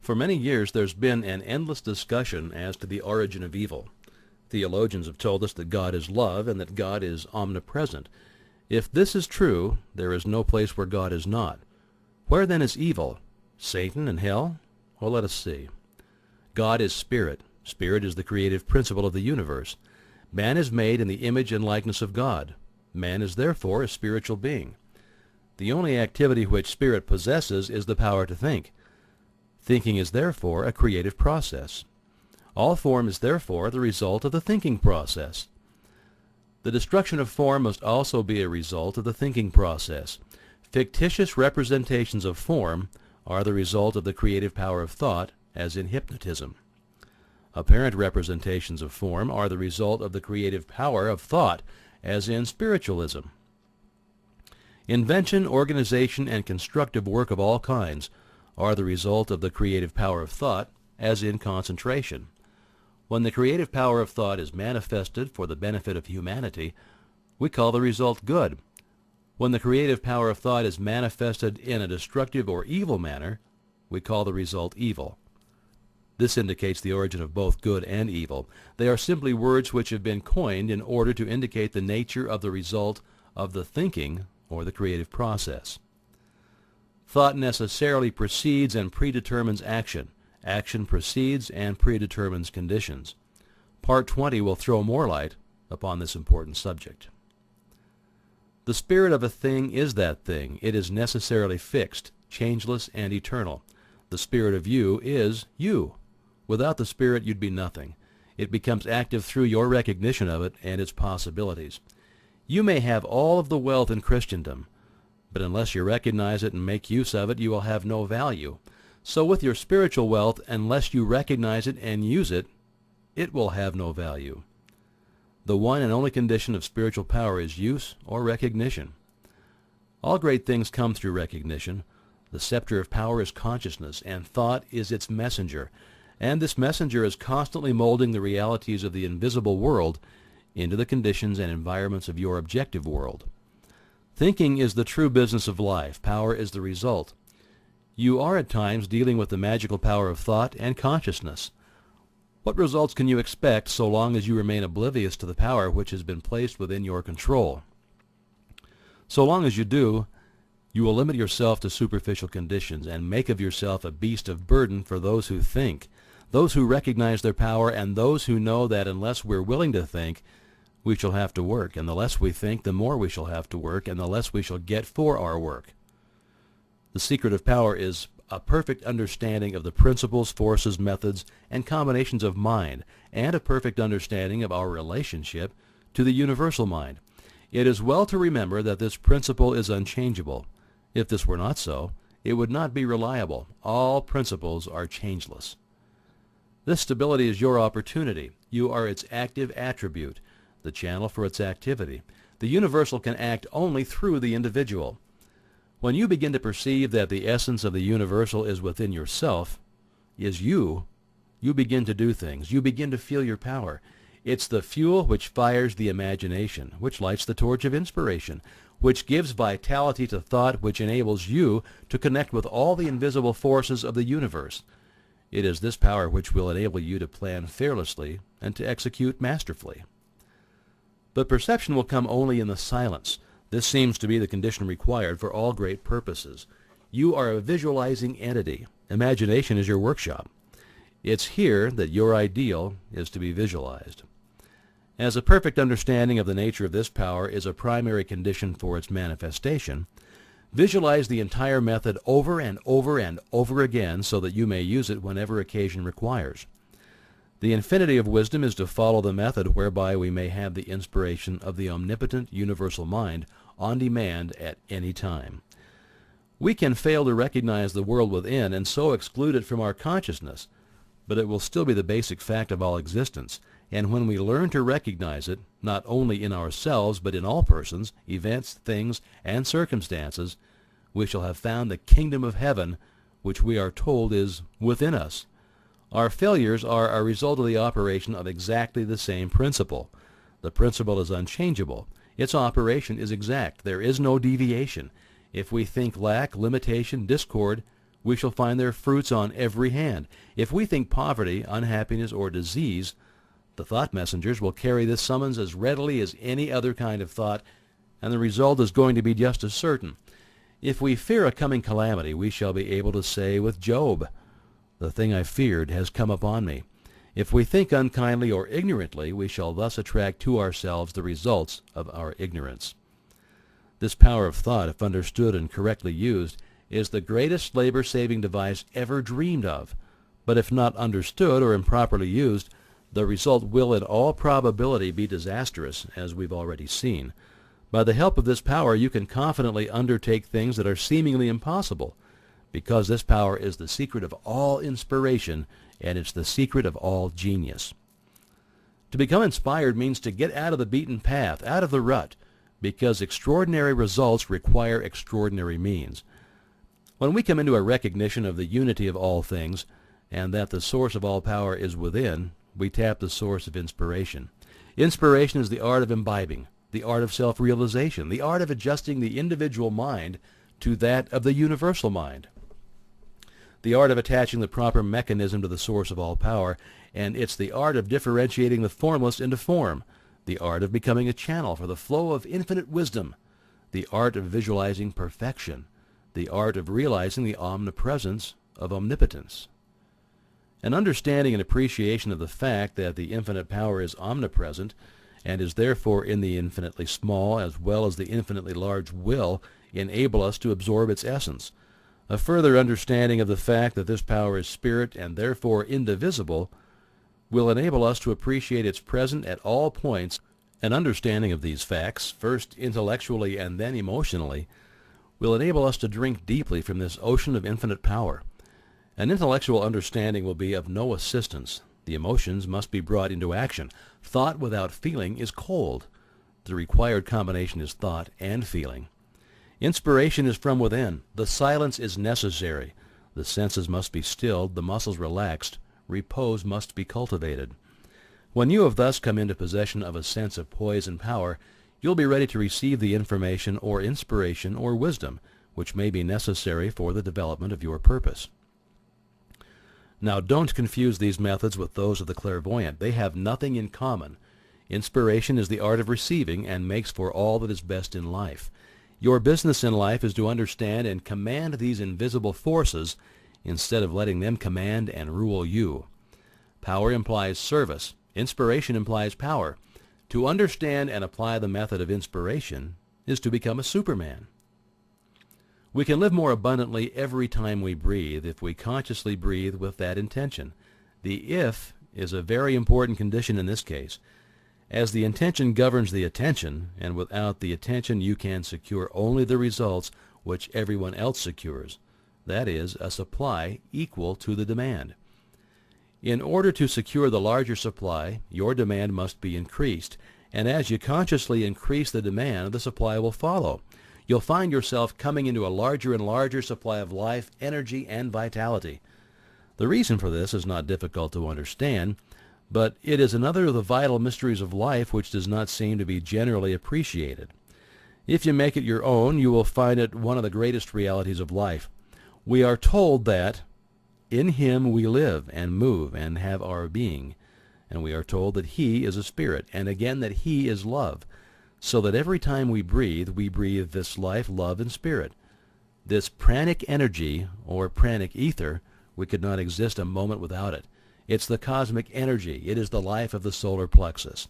For many years there's been an endless discussion as to the origin of evil. Theologians have told us that God is love and that God is omnipresent. If this is true, there is no place where God is not. Where then is evil? Satan and hell? Well, let us see. God is spirit. Spirit is the creative principle of the universe. Man is made in the image and likeness of God. Man is therefore a spiritual being. The only activity which spirit possesses is the power to think. Thinking is therefore a creative process. All form is therefore the result of the thinking process. The destruction of form must also be a result of the thinking process. Fictitious representations of form are the result of the creative power of thought, as in hypnotism. Apparent representations of form are the result of the creative power of thought, as in spiritualism. Invention, organization, and constructive work of all kinds are the result of the creative power of thought, as in concentration. When the creative power of thought is manifested for the benefit of humanity, we call the result good. When the creative power of thought is manifested in a destructive or evil manner, we call the result evil. This indicates the origin of both good and evil. They are simply words which have been coined in order to indicate the nature of the result of the thinking or the creative process. Thought necessarily precedes and predetermines action. Action precedes and predetermines conditions. Part 20 will throw more light upon this important subject. The spirit of a thing is that thing. It is necessarily fixed, changeless, and eternal. The spirit of you is you. Without the spirit you'd be nothing. It becomes active through your recognition of it and its possibilities. You may have all of the wealth in Christendom, but unless you recognize it and make use of it, you will have no value. So with your spiritual wealth, unless you recognize it and use it, it will have no value. The one and only condition of spiritual power is use or recognition. All great things come through recognition. The scepter of power is consciousness, and thought is its messenger. And this messenger is constantly molding the realities of the invisible world into the conditions and environments of your objective world. Thinking is the true business of life. Power is the result. You are at times dealing with the magical power of thought and consciousness. What results can you expect so long as you remain oblivious to the power which has been placed within your control? So long as you do, you will limit yourself to superficial conditions and make of yourself a beast of burden for those who think, those who recognize their power, and those who know that unless we're willing to think, we shall have to work, and the less we think, the more we shall have to work, and the less we shall get for our work. The secret of power is a perfect understanding of the principles, forces, methods, and combinations of mind, and a perfect understanding of our relationship to the universal mind. It is well to remember that this principle is unchangeable. If this were not so, it would not be reliable. All principles are changeless. This stability is your opportunity. You are its active attribute, the channel for its activity. The universal can act only through the individual. When you begin to perceive that the essence of the universal is within yourself, is you begin to do things. You begin to feel your power. It's the fuel which fires the imagination, which lights the torch of inspiration, which gives vitality to thought, which enables you to connect with all the invisible forces of the universe. It is this power which will enable you to plan fearlessly and to execute masterfully. But perception will come only in the silence. This seems to be the condition required for all great purposes. You are a visualizing entity. Imagination is your workshop. It's here that your ideal is to be visualized. As a perfect understanding of the nature of this power is a primary condition for its manifestation, visualize the entire method over and over and over again so that you may use it whenever occasion requires. The infinity of wisdom is to follow the method whereby we may have the inspiration of the omnipotent universal mind on demand at any time. We can fail to recognize the world within and so exclude it from our consciousness, but it will still be the basic fact of all existence, and when we learn to recognize it, not only in ourselves but in all persons, events, things, and circumstances, we shall have found the kingdom of heaven, which we are told is within us. Our failures are a result of the operation of exactly the same principle. The principle is unchangeable. Its operation is exact. There is no deviation. If we think lack, limitation, discord, we shall find their fruits on every hand. If we think poverty, unhappiness, or disease, the thought messengers will carry this summons as readily as any other kind of thought, and the result is going to be just as certain. If we fear a coming calamity, we shall be able to say with Job, "The thing I feared has come upon me." If we think unkindly or ignorantly, we shall thus attract to ourselves the results of our ignorance. This power of thought, if understood and correctly used, is the greatest labor-saving device ever dreamed of. But if not understood or improperly used, the result will in all probability be disastrous, as we've already seen. By the help of this power, you can confidently undertake things that are seemingly impossible, because this power is the secret of all inspiration, and it's the secret of all genius. To become inspired means to get out of the beaten path, out of the rut, because extraordinary results require extraordinary means. When we come into a recognition of the unity of all things, and that the source of all power is within, we tap the source of inspiration. Inspiration is the art of imbibing, the art of self-realization, the art of adjusting the individual mind to that of the universal mind, the art of attaching the proper mechanism to the source of all power, and it's the art of differentiating the formless into form, the art of becoming a channel for the flow of infinite wisdom, the art of visualizing perfection, the art of realizing the omnipresence of omnipotence. An understanding and appreciation of the fact that the infinite power is omnipresent and is therefore in the infinitely small as well as the infinitely large will enable us to absorb its essence. A further understanding of the fact that this power is spirit and therefore indivisible will enable us to appreciate its presence at all points. An understanding of these facts, first intellectually and then emotionally, will enable us to drink deeply from this ocean of infinite power. An intellectual understanding will be of no assistance. The emotions must be brought into action. Thought without feeling is cold. The required combination is thought and feeling. Inspiration is from within. The silence is necessary. The senses must be stilled, the muscles relaxed. Repose must be cultivated. When you have thus come into possession of a sense of poise and power, you'll be ready to receive the information or inspiration or wisdom which may be necessary for the development of your purpose. Now, don't confuse these methods with those of the clairvoyant. They have nothing in common. Inspiration is the art of receiving and makes for all that is best in life. Your business in life is to understand and command these invisible forces instead of letting them command and rule you. Power implies service. Inspiration implies power. To understand and apply the method of inspiration is to become a Superman. We can live more abundantly every time we breathe if we consciously breathe with that intention. The if is a very important condition in this case, as the intention governs the attention, and without the attention you can secure only the results which everyone else secures, that is, a supply equal to the demand. In order to secure the larger supply, your demand must be increased, and as you consciously increase the demand, the supply will follow. You'll find yourself coming into a larger and larger supply of life, energy, and vitality. The reason for this is not difficult to understand, but it is another of the vital mysteries of life which does not seem to be generally appreciated. If you make it your own, you will find it one of the greatest realities of life. We are told that in Him we live and move and have our being, and we are told that He is a spirit, and again that He is love, so that every time we breathe this life, love, and spirit. This pranic energy, or pranic ether, we could not exist a moment without it. It's the cosmic energy. It is the life of the solar plexus.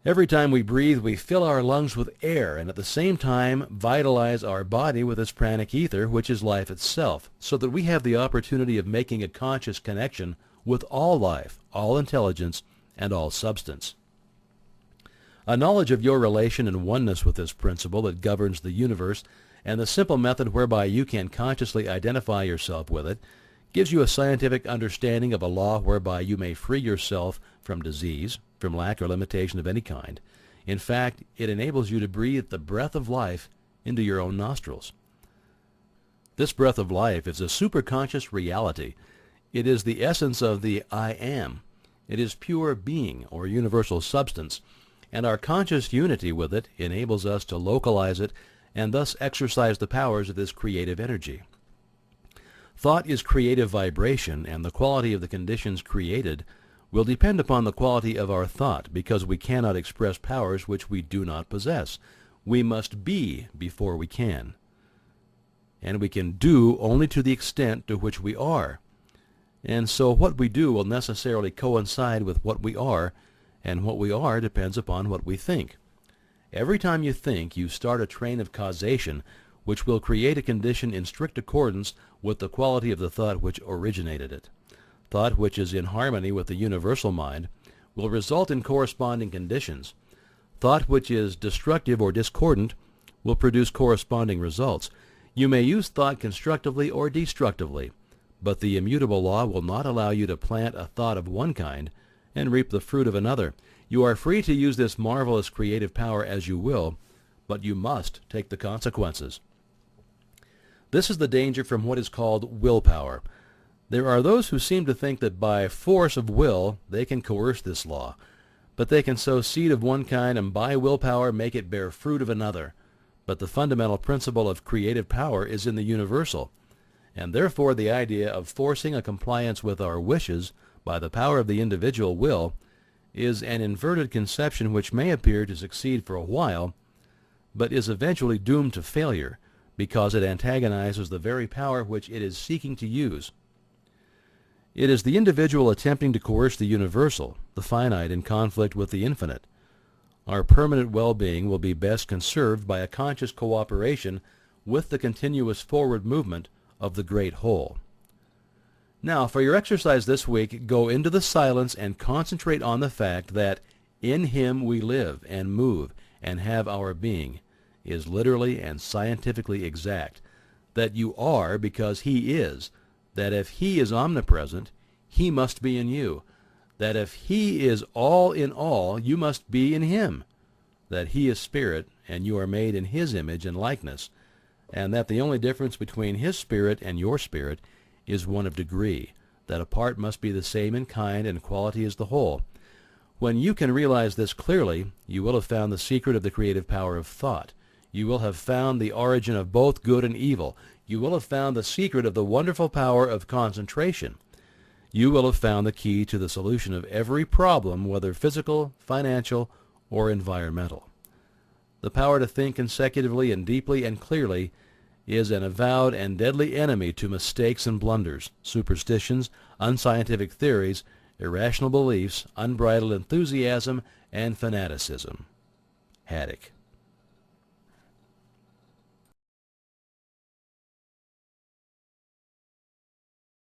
Every time we breathe, we fill our lungs with air, and at the same time vitalize our body with this pranic ether, which is life itself, so that we have the opportunity of making a conscious connection with all life, all intelligence, and all substance. A knowledge of your relation and oneness with this principle that governs the universe, and the simple method whereby you can consciously identify yourself with it, gives you a scientific understanding of a law whereby you may free yourself from disease, from lack or limitation of any kind. In fact, it enables you to breathe the breath of life into your own nostrils. This breath of life is a superconscious reality. It is the essence of the I Am. It is pure being, or universal substance, and our conscious unity with it enables us to localize it and thus exercise the powers of this creative energy. Thought is creative vibration, and the quality of the conditions created will depend upon the quality of our thought, because we cannot express powers which we do not possess. We must be before we can. And we can do only to the extent to which we are. And so what we do will necessarily coincide with what we are, and what we are depends upon what we think. Every time you think, you start a train of causation which will create a condition in strict accordance with the quality of the thought which originated it. Thought which is in harmony with the universal mind will result in corresponding conditions. Thought which is destructive or discordant will produce corresponding results. You may use thought constructively or destructively, but the immutable law will not allow you to plant a thought of one kind and reap the fruit of another. You are free to use this marvelous creative power as you will, but you must take the consequences. This is the danger from what is called willpower. There are those who seem to think that by force of will they can coerce this law, but they can sow seed of one kind and by willpower make it bear fruit of another. But the fundamental principle of creative power is in the universal, and therefore the idea of forcing a compliance with our wishes by the power of the individual will is an inverted conception which may appear to succeed for a while, but is eventually doomed to failure, because it antagonizes the very power which it is seeking to use. It is the individual attempting to coerce the universal, the finite, in conflict with the infinite. Our permanent well-being will be best conserved by a conscious cooperation with the continuous forward movement of the great whole. Now, for your exercise this week, go into the silence and concentrate on the fact that in Him we live and move and have our being is literally and scientifically exact, that you are because He is, that if He is omnipresent, He must be in you, that if He is all in all, you must be in Him, that He is Spirit, and you are made in His image and likeness, and that the only difference between His Spirit and your spirit is one of degree, that a part must be the same in kind and quality as the whole. When you can realize this clearly, you will have found the secret of the creative power of thought. You will have found the origin of both good and evil. You will have found the secret of the wonderful power of concentration. You will have found the key to the solution of every problem, whether physical, financial, or environmental. The power to think consecutively and deeply and clearly is an avowed and deadly enemy to mistakes and blunders, superstitions, unscientific theories, irrational beliefs, unbridled enthusiasm, and fanaticism. Haddock.